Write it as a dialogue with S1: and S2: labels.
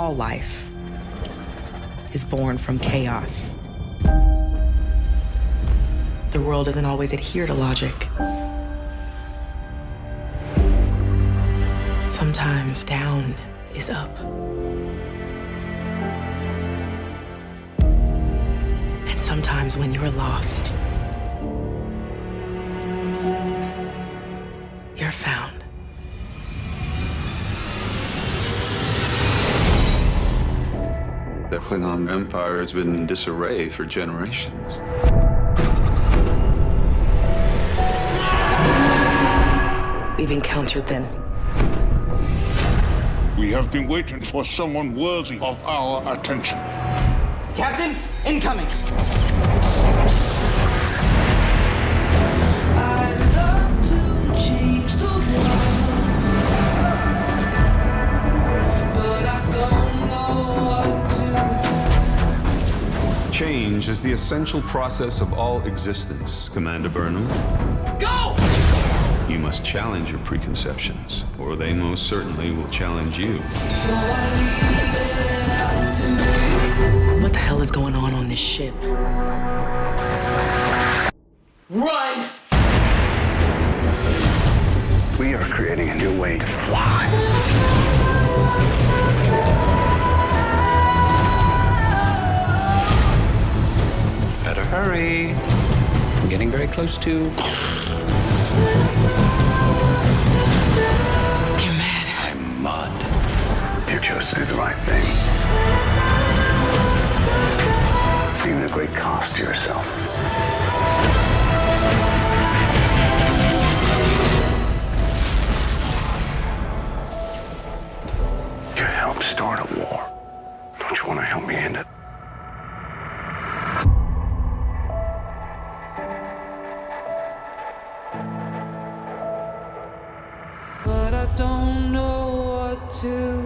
S1: all life is born from chaos. The world doesn't always adhere to logic. Sometimes down is up. And sometimes when you're lost, you're found.
S2: The Klingon Empire has been in disarray for generations.
S1: We've encountered them.
S3: We have been waiting for someone worthy of our attention.
S4: Captain, incoming!
S5: I'd love to change the world, but I don't know what to.
S2: Change is the essential process of all existence, Commander Burnham.
S4: Go!
S2: You must challenge your preconceptions, or they most certainly will challenge you.
S5: So I leave it up to you.
S1: What the hell is going on this ship?
S4: Run!
S6: We are creating a new way to fly.
S2: Better hurry.
S6: I'm getting very close to.
S1: You're mad.
S6: I'm mud. You chose to do the right thing. Even a great cost to yourself. You helped start a war. Don't you want to help me end it?
S5: But I don't know what to